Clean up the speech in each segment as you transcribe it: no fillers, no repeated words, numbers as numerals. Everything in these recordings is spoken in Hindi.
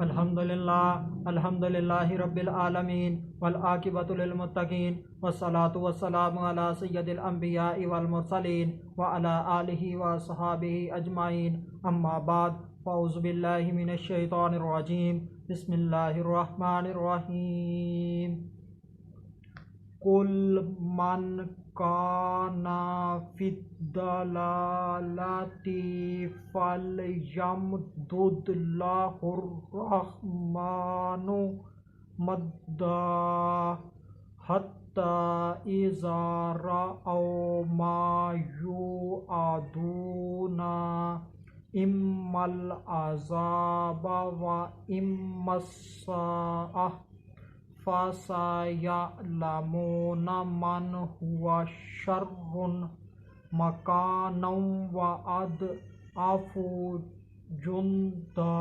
अल्हम्दुलिल्लाहि रब्बिल आलमीन वल आकिबतु लिल मुत्तकीन वस्सलातु वस्सलामु अला सय्यदिल अंबियाइ वल मुरसलीन व अला आलिहि व अस्हाबिहि अजमाइन अम्मा बाद फ़अऊज़ु बिल्लाहि मिनश शैतानिर रजीम बिस्मिल्लाहिर रहमानिर रहीम कुल मन काना फिद्दलालति फलयमदुद लहुर रहमानु मद्दा हत्ता इज़ा रअव मा युअदूना इम्मल अज़ाब व इम्मस्साअह फसयअलमून मन हुवा शर्रुन मकानम व अदअफु जुंदा।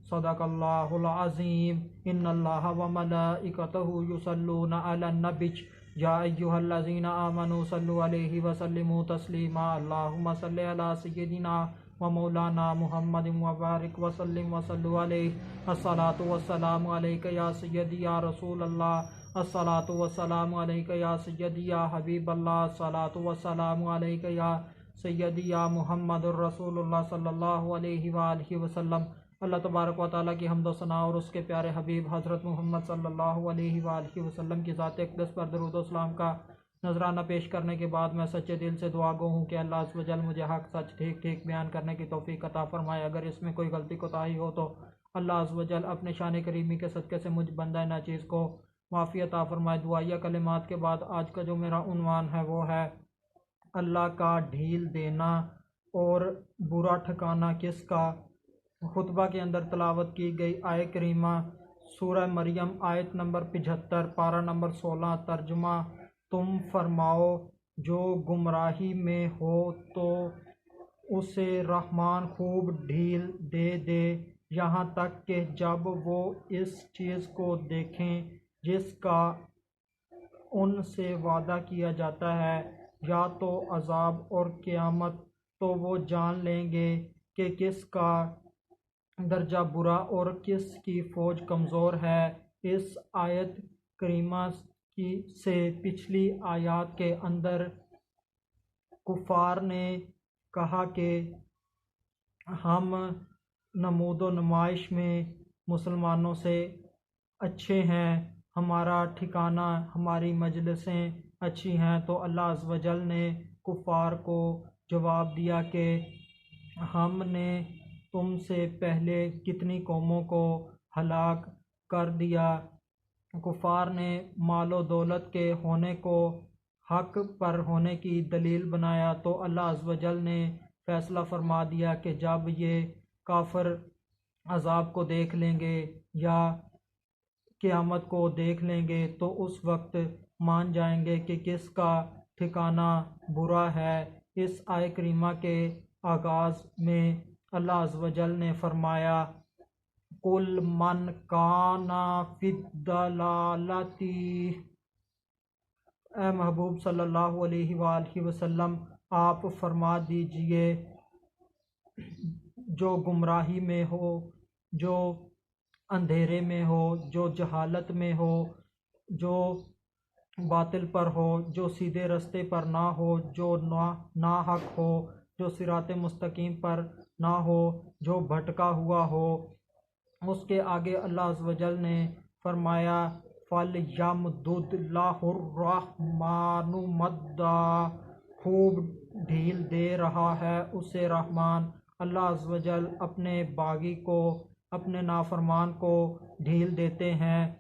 सदक़ल्लाहुल अज़ीम। इन्नल्लाह व मलाइकतहु युसल्लूना अलन नबी या अय्युहल्लज़ीना आमनू सल्लु अलैहि व सल्लिमू तस्लीमा। अल्लाहुम्मा सल्लि अला सय्यिदिना व मौलाना मुहम्मदिन व बारिक व सल्लिम व सल्लु अलैहि। अस्सलातु वस्सलामु अलैका या सय्यदी या रसूल अल्लाह। अस्सलातु वस्सलामु अलैका या सय्यदी या हबीब अल्लाह। अस्सलातु वस्सलामु अलैका या सय्यदी या मुहम्मदुर रसूलुल्लाह सल्लल्लाहु अलैहि व आलिहि वसल्लम। अल्लाह तबारक व तआला की हम्द व सना और उसके प्यारे हबीब हज़रत मोहम्मद सल्लल्लाहु अलैहि व आलिहि वसल्लम की ज़ात अक़दस पर दरूद व सलाम का नजराना पेश करने के बाद मैं सच्चे दिल से दुआ गो हूँ कि अल्लाह अज़्ज़ व जल मुझे हक़ सच ठीक ठीक बयान करने की तौफ़ीक अता फ़रमाए। अगर इसमें कोई गलती कोताही हो तो अल्लाह अज़्ज़ व जल अपने शान करीमी के सदक़े से मुझ बंदा नाचीज़ को माफ़ी अता फ़रमाए। दुआया कलिमात के बाद आज का जो मेरा उन्वान है वो है अल्लाह का ढील देना और बुरा ठिकाना किसका। खुतबा के अंदर तलावत की गई आय करीमा सूरह मरियम आयत नंबर 75 पारा नंबर 16। तर्जुमा तुम फरमाओ जो गुमराही में हो तो उसे रहमान खूब ढील दे दे, यहाँ तक कि जब वो इस चीज़ को देखें जिसका उनसे वादा किया जाता है, या तो अजाब और क़यामत, तो वो जान लेंगे कि किसका दर्जा बुरा और किसकी फ़ौज कमज़ोर है। इस आयत करीमा से पिछली आयत के अंदर कुफ़ार ने कहा कि हम नमूद व नुमाइश में मुसलमानों से अच्छे हैं, हमारा ठिकाना हमारी मजलिसें अच्छी हैं। तो अल्लाह अज़्ज़ व जल ने कुफ़ार को जवाब दिया कि हमने तुमसे पहले कितनी कौमों को हलाक कर दिया। कुफ़ार ने मालो दौलत के होने को हक़ पर होने की दलील बनाया तो अल्लाह अज़्ज़ व जल ने फ़ैसला फ़रमा दिया कि जब ये काफ़िर अज़ाब को देख लेंगे या क़यामत को देख लेंगे तो उस वक्त मान जाएंगे कि किसका ठिकाना बुरा है। इस आय करीमा के आगाज़ में अल्लाह अज़्ज़ व जल ने फ़रमाया कुल मन काना फिद्दलालती, ए महबूब सल्लल्लाहु अलैहि वसल्लम आप फरमा दीजिए जो गुमराही में हो, जो अंधेरे में हो, जो जहालत में हो, जो बातिल पर हो, जो सीधे रास्ते पर ना हो, जो ना हक हो, जो सिराते मुस्तकीम पर ना हो, जो भटका हुआ हो, उसके आगे अल्लाह अज़्ज़ व जल ने फरमाया फल यमदुद लहुर रहमानु मद्दा, खूब ढील दे रहा है उसे रहमान। अल्लाह अज़्ज़ व जल अपने बागी को, अपने नाफरमान को ढील देते हैं,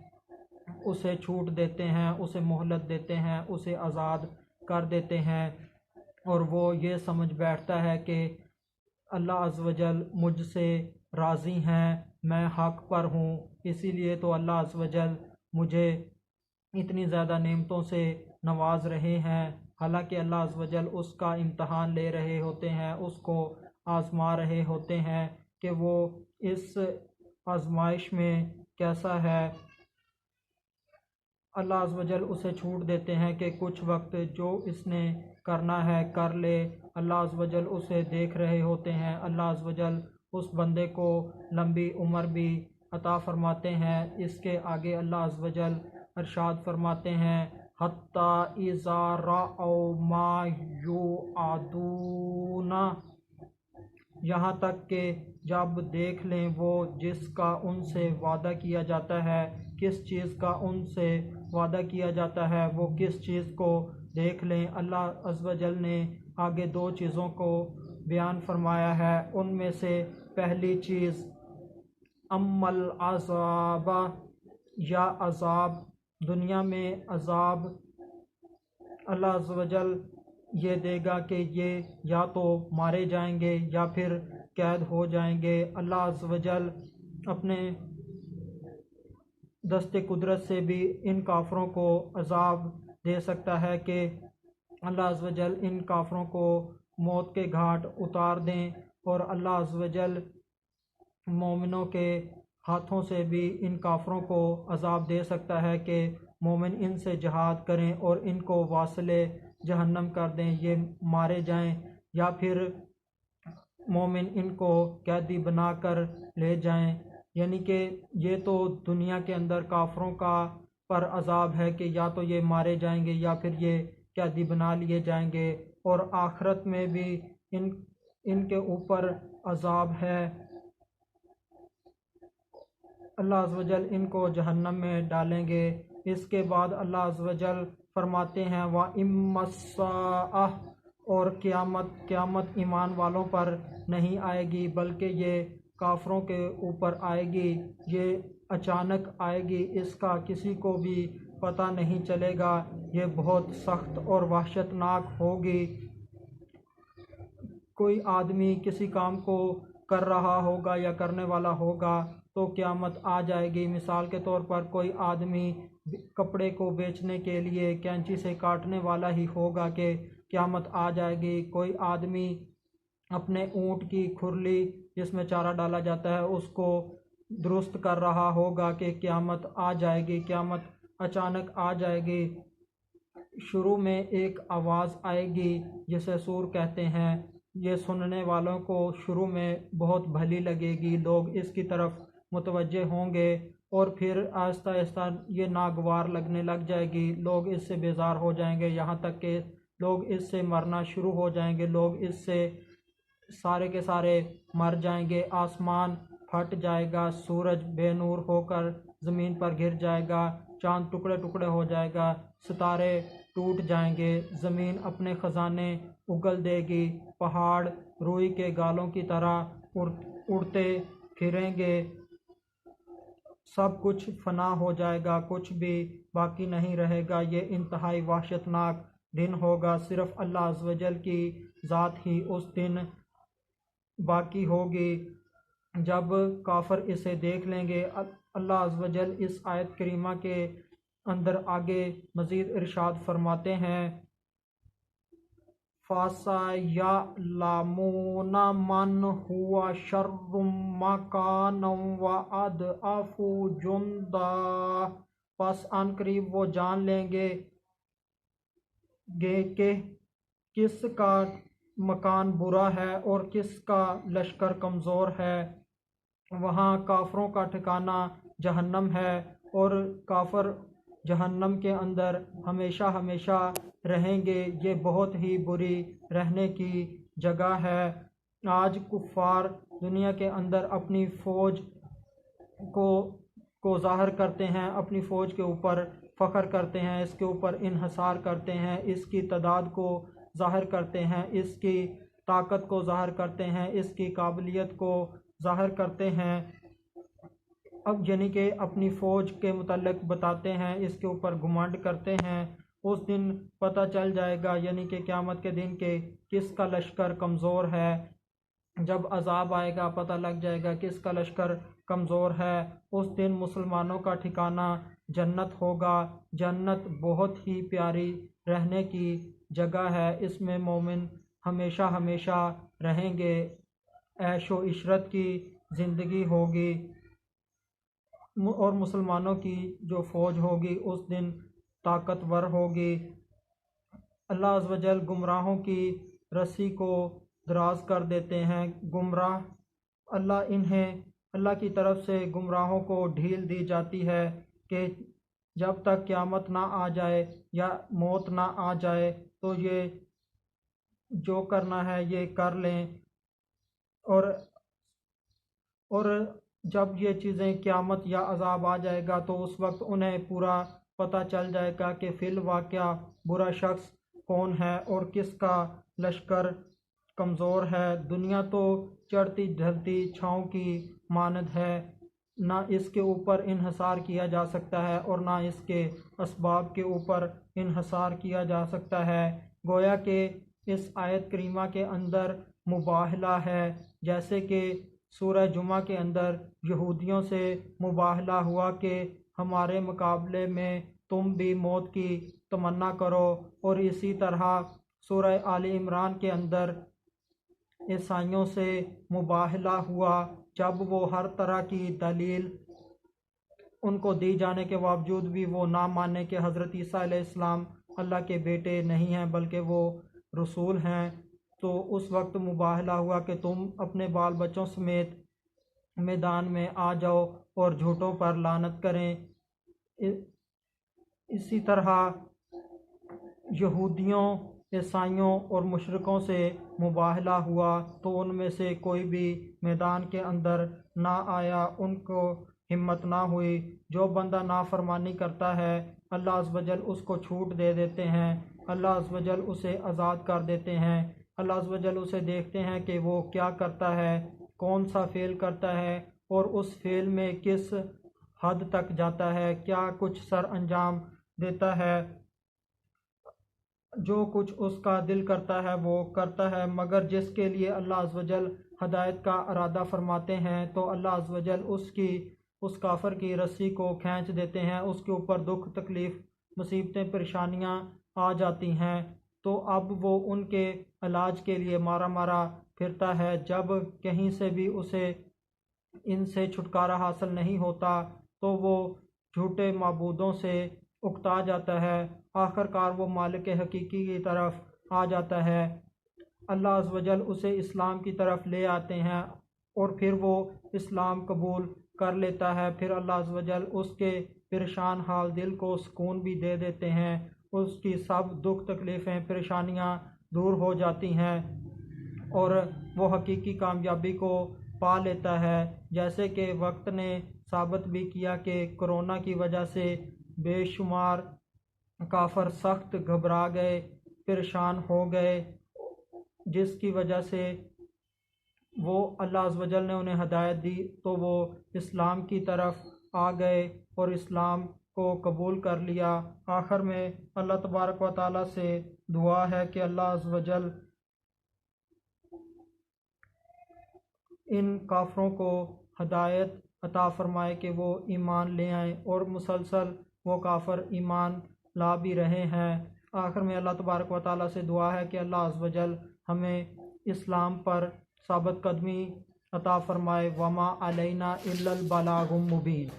उसे छूट देते हैं, उसे मोहलत देते हैं, उसे आज़ाद कर देते हैं और वो ये समझ बैठता है कि अल्लाह अज़्ज़ व जल मुझसे राज़ी हैं, मैं हक़ पर हूँ, इसीलिए तो अल्लाह अज़्ज़ व जल मुझे इतनी ज़्यादा नेमतों से नवाज रहे हैं। हालांकि अल्लाह अज़्ज़ व जल उसका इम्तहान ले रहे होते हैं, उसको आज़मा रहे होते हैं कि वो इस आज़माइश में कैसा है। अल्लाह अज़्ज़ व जल उसे छूट देते हैं कि कुछ वक्त जो इसने करना है कर ले। अल्लाह अज़्ज़ व जल उसे देख रहे होते हैं, अल्लाह अज़्ज़ व जल उस बंदे को लंबी उम्र भी अता फरमाते हैं। इसके आगे अल्लाह अज़्ज़ व जल इरशाद फरमाते हैं, हत्ता इज़ा रअौ मा युअदूना, यहाँ तक कि जब देख लें वो जिसका उनसे वादा किया जाता है। किस चीज़ का उनसे वादा किया जाता है, वो किस चीज़ को देख लें। अल्लाह अज़्ज़ व जल ने आगे दो चीज़ों को बयान फरमाया है। उनमें से पहली चीज़ अम्मल अज़ाबा, या अज़ाब, दुनिया में अज़ाब अल्लाह अज़्ज़ व जल ये देगा कि ये या तो मारे जाएंगे या फिर कैद हो जाएंगे। अल्लाह अज़्ज़ व जल अपने दस्ते कुदरत से भी इन काफरों को अज़ाब दे सकता है कि अल्लाह अज़्ज़ व जल इन काफरों को मौत के घाट उतार दें। और अल्लाह अज़्ज़ व जल मोमिनों के हाथों से भी इन काफरों को अज़ाब दे सकता है कि मोमिन इनसे जहाद करें और इनको वासले जहन्नम कर दें, ये मारे जाएं, या फिर मोमिन इनको कैदी बनाकर ले जाएं। यानी कि ये तो दुनिया के अंदर काफरों का पर अज़ाब है कि या तो ये मारे जाएंगे या फिर ये कैदी बना लिए जाएंगे। और आखिरत में भी इनके ऊपर अज़ाब है। अल्लाह अज़्ज़ व जल इनको जहन्नम में डालेंगे। इसके बाद अल्लाह अज़्ज़ व जल फरमाते हैं, व इम्मस्साअह, और क़यामत ईमान वालों पर नहीं आएगी बल्कि ये काफरों के ऊपर आएगी। ये अचानक आएगी, इसका किसी को भी पता नहीं चलेगा। ये बहुत सख्त और वहशतनाक होगी। कोई आदमी किसी काम को कर रहा होगा या करने वाला होगा तो क़यामत आ जाएगी। मिसाल के तौर पर कोई आदमी कपड़े को बेचने के लिए कैंची से काटने वाला ही होगा कि क़यामत आ जाएगी। कोई आदमी अपने ऊँट की खुरली जिसमें चारा डाला जाता है उसको दुरुस्त कर रहा होगा कि क़यामत आ जाएगी, क़यामत अचानक आ जाएगी। शुरू में एक आवाज़ आएगी जिसे सूर कहते हैं। ये सुनने वालों को शुरू में बहुत भली लगेगी, लोग इसकी तरफ मुतवज्जे होंगे और फिर आहिस्ता आहिस्ता ये नागवार लगने लग जाएगी। लोग इससे बेजार हो जाएंगे, यहाँ तक कि लोग इससे मरना शुरू हो जाएंगे। लोग इससे सारे के सारे मर जाएंगे। आसमान फट जाएगा, सूरज बेनूर होकर ज़मीन पर गिर जाएगा, चाँद टुकड़े टुकड़े हो जाएगा, सितारे टूट जाएंगे, ज़मीन अपने ख़जाने उगल देगी, पहाड़ रुई के गालों की तरह उड़ते फिरेंगे, सब कुछ फना हो जाएगा, कुछ भी बाकी नहीं रहेगा। ये इंतहाई वहशतनाक दिन होगा। सिर्फ़ अल्लाह अज़्ज़ व जल की ज़ात ही उस दिन बाकी होगी जब काफिर इसे देख लेंगे। अल्लाह अज़्ज़ व जल इस आयत करीमा के अंदर आगे मज़ीद इरशाद फरमाते हैं, फ़सयअलमून मन हुवा शर्रुम मकानम व अदअफ़ु जुंदा, बस अनकरीब वो जान लेंगे कि किसका मकान बुरा है और किसका लश्कर कमज़ोर है। वहाँ काफरों का ठिकाना जहन्नम है और काफर जहन्नम के अंदर हमेशा हमेशा रहेंगे। ये बहुत ही बुरी रहने की जगह है। आज कुफ़ार दुनिया के अंदर अपनी फ़ौज को ज़ाहिर करते हैं, अपनी फ़ौज के ऊपर फ़ख्र करते हैं, इसके ऊपर इन्हसार करते हैं, इसकी तादाद को ज़ाहिर करते हैं, इसकी ताकत को ज़ाहिर करते हैं, इसकी काबिलियत को ज़ाहिर करते हैं। अब यानी कि अपनी फ़ौज के मुतल्लिक़ बताते हैं, इसके ऊपर घुमंड करते हैं। उस दिन पता चल जाएगा यानी कि क़यामत के दिन के किसका लश्कर कमज़ोर है। जब अज़ाब आएगा पता लग जाएगा किसका लश्कर कमज़ोर है। उस दिन मुसलमानों का ठिकाना जन्नत होगा। जन्नत बहुत ही प्यारी रहने की जगह है। इसमें मोमिन हमेशा हमेशा रहेंगे, ऐशो इशरत की ज़िंदगी होगी। और मुसलमानों की जो फ़ौज होगी उस दिन ताकतवर होगी। अल्लाह अज़्ज़ व जल गुमराहों की रस्सी को दराज कर देते हैं। गुमराह अल्लाह की तरफ से गुमराहों को ढील दी जाती है कि जब तक क़यामत ना आ जाए या मौत ना आ जाए तो ये जो करना है ये कर लें। और और जब ये चीज़ें क़यामत या अज़ाब आ जाएगा तो उस वक्त उन्हें पूरा पता चल जाएगा कि फ़िल वाक़या बुरा शख्स कौन है और किसका लश्कर कमज़ोर है। दुनिया तो चढ़ती ढलती छाँव की मानद है, ना इसके ऊपर इन्हसार किया जा सकता है और ना इसके असबाब के ऊपर इन्हसार किया जा सकता है। गोया कि इस आयत करीमा के अंदर मुबाहला है, जैसे कि सूरह जुमा के अंदर यहूदियों से मुबाहला हुआ कि हमारे मुकाबले में तुम भी मौत की तमन्ना करो, और इसी तरह सूरह आले इमरान के अंदर ईसाइयों से मुबाहला हुआ जब वो हर तरह की दलील उनको दी जाने के बावजूद भी वो ना माने कि हज़रत ईसा अलैहिस्सलाम अल्लाह के बेटे नहीं हैं बल्कि वो रसूल हैं। तो उस वक्त मुबाहला हुआ कि तुम अपने बाल बच्चों समेत मैदान में आ जाओ और झूठों पर लानत करें। इसी तरह यहूदियों, ईसाइयों और मुशरिकों से मुबाहला हुआ तो उनमें से कोई भी मैदान के अंदर ना आया, उनको हिम्मत ना हुई। जो बंदा नाफरमानी करता है अल्लाह अज़्ज़ वजल उसको छूट दे देते हैं, अल्लाह अज़्ज़ वजल उसे आज़ाद कर देते हैं। अल्लाह अज़्ज़ वजल उसे देखते हैं कि वो क्या करता है, कौन सा फ़ेल करता है और उस फ़ेल में किस हद तक जाता है, क्या कुछ सर अंजाम देता है। जो कुछ उसका दिल करता है वो करता है, मगर जिसके लिए अल्लाह अज़्ज़ वजल हदायत का इरादा फरमाते हैं तो अल्लाह अज़्ज़ वजल उस काफर की रस्सी को खींच देते हैं, उसके ऊपर दुख तकलीफ़ मुसीबतें परेशानियां आ जाती हैं। तो अब वो उनके इलाज के लिए मारा मारा फिरता है। जब कहीं से भी उसे इनसे छुटकारा हासिल नहीं होता तो वो झूठे माबूदों से उकता जाता है। आखिरकार वो मालिक हकीकी की तरफ आ जाता है। अल्लाह अज़्ज़ वजल उसे इस्लाम की तरफ ले आते हैं और फिर वो इस्लाम कबूल कर लेता है। फिर अल्लाह अज़्ज़ वजल उसके परेशान हाल दिल को सुकून भी दे देते हैं, उसकी सब दुख तकलीफ़ें परेशानियां दूर हो जाती हैं और वो हकीकी कामयाबी को पा लेता है। जैसे कि वक्त ने साबित भी किया कि कोरोना की वजह से बेशुमार काफर सख्त घबरा गए, परेशान हो गए, जिसकी वजह से वो अल्लाह अज़्ज़ वजल ने उन्हें हदायत दी तो वो इस्लाम की तरफ आ गए और इस्लाम को कबूल कर लिया। आखिर में अल्लाह तबारक व तआला से दुआ है कि अल्लाह अज़्ज़ वजल इन काफरों को हदायत अता फरमाए कि वो ईमान ले आएँ, और मुसलसल वो काफर ईमान ला भी रहे हैं। आखिर में अल्लाह तबारक व तआला से दुआ है कि अल्लाह अज़्ज़ वजल हमें इस्लाम पर साबित कदमी अता फरमाए। वमा अलैना इल्लल बलागुम मुबीन।